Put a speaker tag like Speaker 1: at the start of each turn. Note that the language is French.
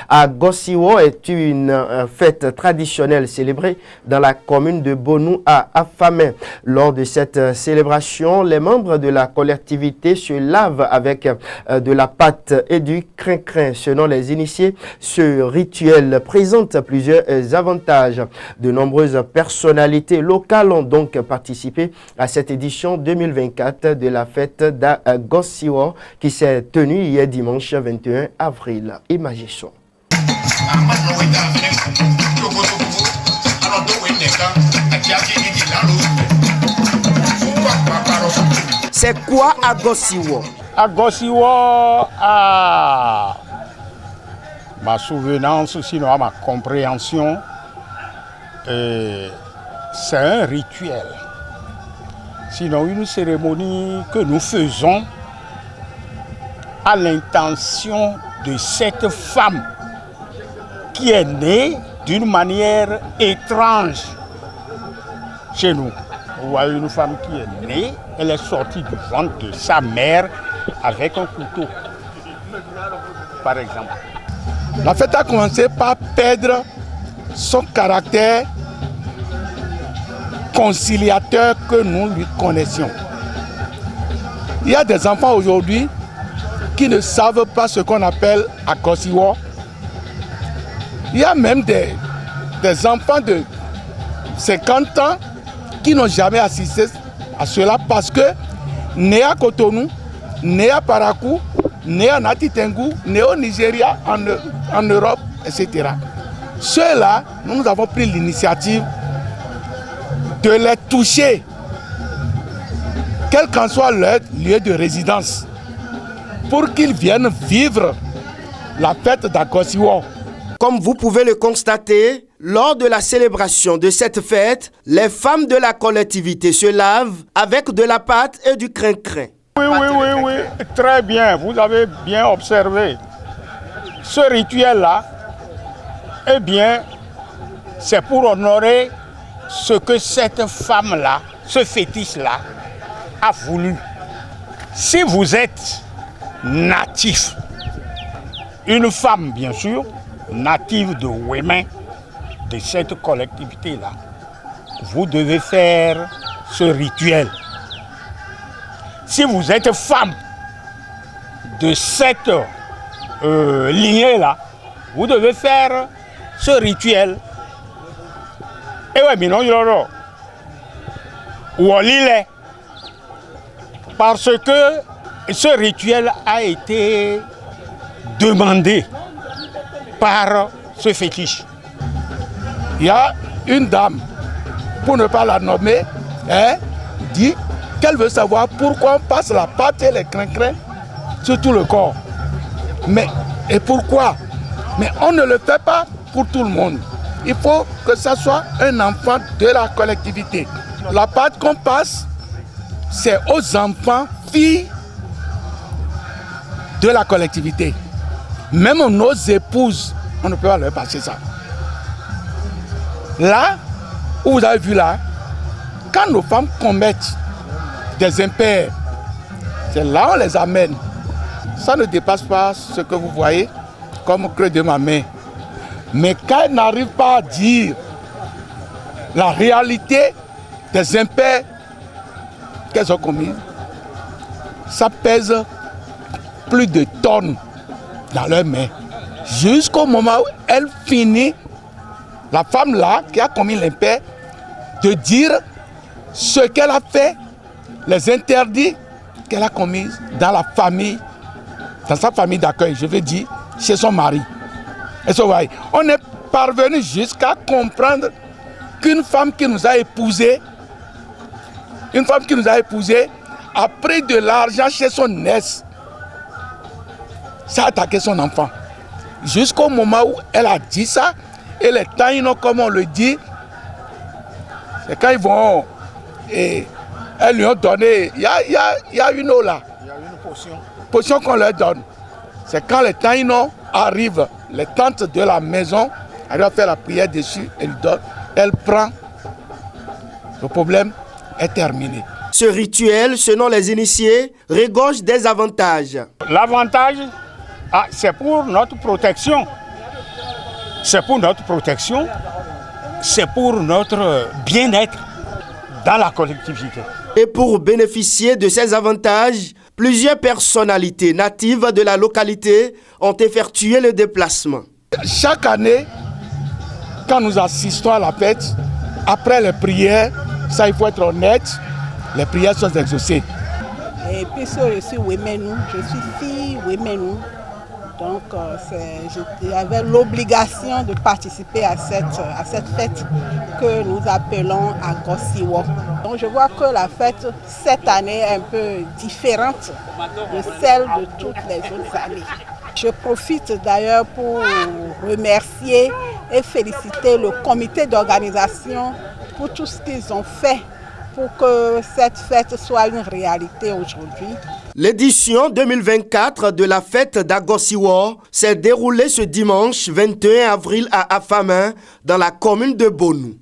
Speaker 1: Agosiwo est une fête traditionnelle célébrée dans la commune de Bonou à Afamé. Lors de cette célébration, les membres de la collectivité se lavent avec de la pâte et du crin-crin. Selon les initiés, ce rituel présente plusieurs avantages. De nombreuses personnalités locales ont donc participé à cette édition 2024 de la fête d'Agosiwo qui s'est tenue hier dimanche 21 avril. Imaginons. C'est quoi Agosiwo?
Speaker 2: Agosiwo, à ma souvenance, sinon à ma compréhension, c'est un rituel. Sinon une cérémonie que nous faisons à l'intention de cette femme qui est née d'une manière étrange chez nous. Vous voyez une femme qui est née, elle est sortie du ventre de sa mère avec un couteau, par exemple.
Speaker 3: La fête a commencé par perdre son caractère conciliateur que nous lui connaissions. Il y a des enfants aujourd'hui qui ne savent pas ce qu'on appelle Agosiwo. Il y a même des enfants de 50 ans qui n'ont jamais assisté à cela parce que nés à Cotonou, nés à Parakou, nés à Natitengu, nés au Nigeria, en Europe, etc. Ceux-là, nous avons pris l'initiative de les toucher, quel qu'en soit leur lieu de résidence, pour qu'ils viennent vivre la fête d'Agosiwo.
Speaker 1: Comme vous pouvez le constater, lors de la célébration de cette fête, les femmes de la collectivité se lavent avec de la pâte et du crin-crin.
Speaker 2: Oui, très bien, vous avez bien observé. Ce rituel-là, eh bien, c'est pour honorer ce que cette femme-là, ce fétiche-là, a voulu. Si vous êtes natif, une femme bien sûr, native de Ouémen, de cette collectivité-là, vous devez faire ce rituel. Si vous êtes femme de cette lignée-là, vous devez faire ce rituel. Et ouais, mais non, parce que ce rituel a été demandé par ce fétiche.
Speaker 3: Il y a une dame, pour ne pas la nommer, dit qu'elle veut savoir pourquoi on passe la pâte et les crin-crin sur tout le corps. Mais, et pourquoi? Mais on ne le fait pas pour tout le monde. Il faut que ça soit un enfant de la collectivité. La pâte qu'on passe, c'est aux enfants, filles de la collectivité. Même nos épouses, on ne peut pas leur passer ça. Là, où vous avez vu là, quand nos femmes commettent des impairs, c'est là où on les amène. Ça ne dépasse pas ce que vous voyez comme creux de ma main. Mais quand elles n'arrivent pas à dire la réalité des impairs qu'elles ont commis, ça pèse plus de tonnes dans leurs mains. Jusqu'au moment où elle finit, la femme là qui a commis l'impair, de dire ce qu'elle a fait, les interdits qu'elle a commis dans la famille, dans sa famille d'accueil, je veux dire, chez son mari. Et ça, on est parvenu jusqu'à comprendre qu'une femme qui nous a épousés, a pris de l'argent chez son ex. Ça a attaqué son enfant. Jusqu'au moment où elle a dit ça, et les taïnos, comme on le dit, c'est quand ils vont, et elles lui ont donné, il y a une eau là. Il y a une potion qu'on leur donne. C'est quand les taïnos arrivent, les tantes de la maison, elles doivent faire la prière dessus, elle prend, le problème est terminé.
Speaker 1: Ce rituel, selon les initiés, regorge des avantages.
Speaker 2: L'avantage, c'est pour notre protection. c'est pour notre protection, c'est pour notre bien-être dans la collectivité.
Speaker 1: Et pour bénéficier de ces avantages, plusieurs personnalités natives de la localité ont effectué le déplacement.
Speaker 3: Chaque année, quand nous assistons à la fête, après les prières, ça il faut être honnête, les prières sont exaucées.
Speaker 4: Et puisque je suis Wémenou, je suis fille Wémenou, donc j'avais l'obligation de participer à cette fête que nous appelons Agosiwo. Donc je vois que la fête cette année est un peu différente de celle de toutes les autres années. Je profite d'ailleurs pour remercier et féliciter le comité d'organisation pour tout ce qu'ils ont fait pour que cette fête soit une réalité aujourd'hui.
Speaker 1: L'édition 2024 de la fête d'Agosiwo s'est déroulée ce dimanche 21 avril à Afamé, dans la commune de Bonou.